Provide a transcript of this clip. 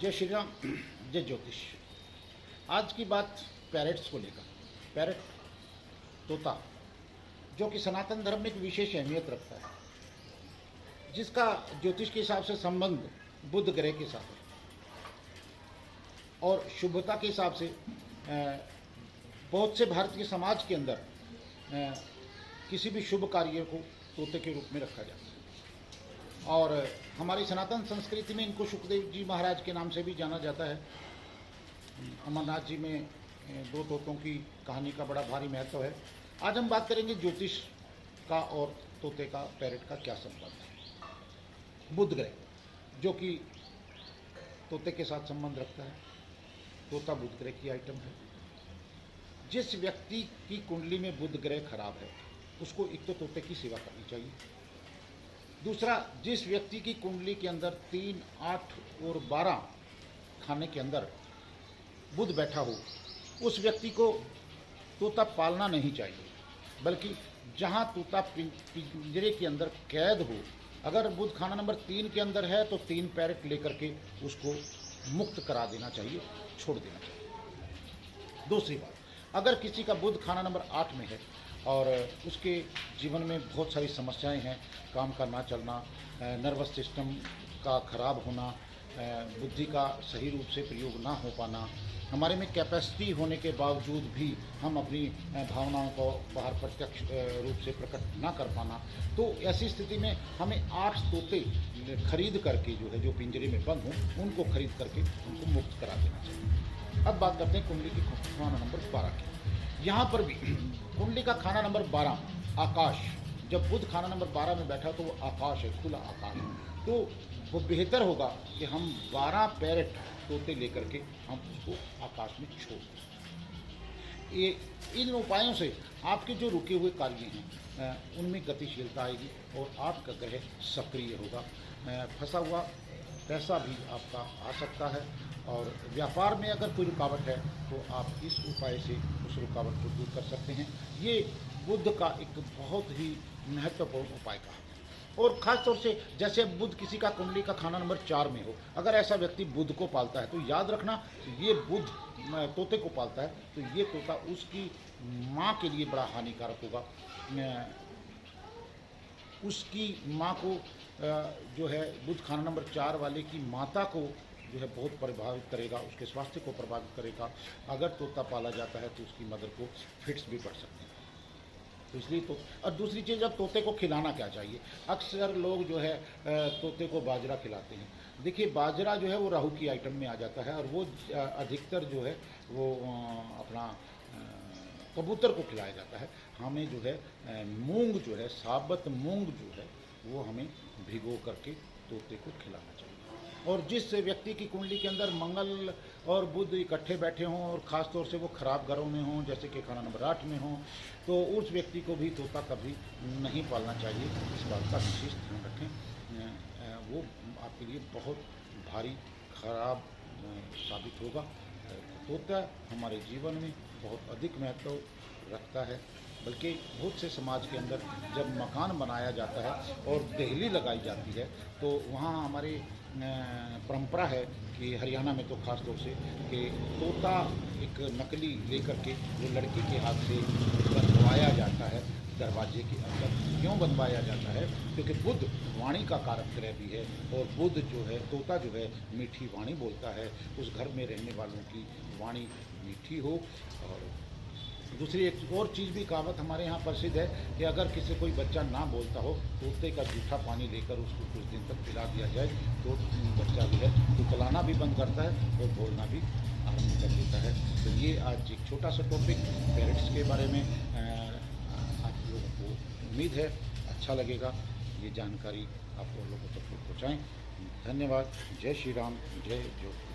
जय श्री राम। जय ज्योतिष। आज की बात पैरेट्स को लेकर। पैरेट तोता जो कि सनातन धर्म में एक विशेष अहमियत रखता है, जिसका ज्योतिष के हिसाब से संबंध बुध ग्रह के साथ है और शुभता के हिसाब से बहुत से भारतीय समाज के अंदर किसी भी शुभ कार्य को तोते के रूप में रखा जाता है। और हमारी सनातन संस्कृति में इनको सुखदेव जी महाराज के नाम से भी जाना जाता है। अमरनाथ जी में दो तोतों की कहानी का बड़ा भारी महत्व है। आज हम बात करेंगे ज्योतिष का और तोते का, पैरेट का क्या संबंध है। बुध ग्रह जो कि तोते के साथ संबंध रखता है। तोता बुध ग्रह की आइटम है। जिस व्यक्ति की कुंडली में बुध ग्रह खराब है उसको एक तो तोते की सेवा करनी चाहिए। दूसरा, जिस व्यक्ति की कुंडली के अंदर 3, 8 और 12 खाने के अंदर बुध बैठा हो उस व्यक्ति को तोता पालना नहीं चाहिए, बल्कि जहां तोता पिंजरे के अंदर कैद हो, अगर बुध खाना नंबर 3 के अंदर है तो 3 पैरेट लेकर के उसको मुक्त करा देना चाहिए, छोड़ देना चाहिए। दूसरी बात, अगर किसी का बुध खाना नंबर 8 में है और उसके जीवन में बहुत सारी समस्याएं हैं, काम का ना चलना, नर्वस सिस्टम का खराब होना, बुद्धि का सही रूप से प्रयोग ना हो पाना, हमारे में कैपेसिटी होने के बावजूद भी हम अपनी भावनाओं को बाहर प्रत्यक्ष रूप से प्रकट ना कर पाना, तो ऐसी स्थिति में हमें 8 तोते खरीद करके जो पिंजरे में बंद हों उनको खरीद करके उनको मुक्त करा देना चाहिए। अब बात करते हैं कुंडली की खाना नंबर 12 की। यहाँ पर भी कुंडली का खाना नंबर 12 आकाश, जब बुध खाना नंबर 12 में बैठा तो वो आकाश है, खुला आकाश, तो वो बेहतर होगा कि हम 12 पैरेट तोते लेकर के हम उसको आकाश में छोड़ दें। ये इन उपायों से आपके जो रुके हुए कार्य हैं उनमें गतिशीलता आएगी और आपका ग्रह सक्रिय होगा। फंसा हुआ पैसा भी आपका आ सकता है और व्यापार में अगर कोई रुकावट है तो आप इस उपाय से उस रुकावट को दूर कर सकते हैं। ये बुध का एक बहुत ही महत्वपूर्ण उपाय का है। और ख़ास तौर से जैसे बुध किसी का कुंडली का खाना नंबर 4 में हो, अगर ऐसा व्यक्ति बुध को पालता है तो याद रखना, ये बुध तोते को पालता है तो ये तोता उसकी माँ के लिए बड़ा हानिकारक होगा। उसकी माँ को जो है बुध खाना नंबर 4 वाले की माता को जो है बहुत प्रभावित करेगा, उसके स्वास्थ्य को प्रभावित करेगा। अगर तोता पाला जाता है तो उसकी मदर को फिट्स भी पड़ सकते हैं। तो इसलिए तो, और दूसरी चीज़, अब तोते को खिलाना क्या चाहिए। अक्सर लोग जो है तोते को बाजरा खिलाते हैं। देखिए, बाजरा जो है वो राहु की आइटम में आ जाता है और वो अधिकतर जो है वो अपना कबूतर को खिलाया जाता है। हमें जो है मूंग जो है, साबत मूंग जो है वो हमें भिगो करके तोते को खिलाना चाहिए। और जिस व्यक्ति की कुंडली के अंदर मंगल और बुध इकट्ठे बैठे हों और ख़ास तौर से वो ख़राब घरों में हों, जैसे कि खाना नंबर 8 में हों, तो उस व्यक्ति को भी तोता कभी नहीं पालना चाहिए। इस बात का विशेष ध्यान रखें। वो आपके लिए बहुत भारी खराब साबित होगा। तोता हमारे जीवन में बहुत अधिक महत्व रखता है, बल्कि बहुत से समाज के अंदर जब मकान बनाया जाता है और देहली लगाई जाती है तो वहाँ हमारे परंपरा है कि हरियाणा में तो ख़ास तौर से कि तोता एक नकली लेकर के वो लड़की के हाथ से बनवाया जाता है दरवाजे के अंदर। क्यों बनवाया जाता है? क्योंकि बुध वाणी का कारक ग्रह भी है और बुध जो है, तोता जो है मीठी वाणी बोलता है, उस घर में रहने वालों की वाणी मीठी हो। और दूसरी एक और चीज़ भी कहावत हमारे यहाँ प्रसिद्ध है कि अगर किसी कोई बच्चा ना बोलता हो, तोते का जूठा पानी लेकर उसको कुछ दिन तक पिला दिया जाए तो बच्चा जो है तुतलाना भी बंद करता है और बोलना भी आरम्भ कर देता है। तो ये आज एक छोटा सा टॉपिक पेरेंट्स के बारे में आप लोगों को उम्मीद है अच्छा लगेगा। ये जानकारी आप लोगों तक पहुँचाएँ। धन्यवाद। जय श्री राम। जय ज्योति।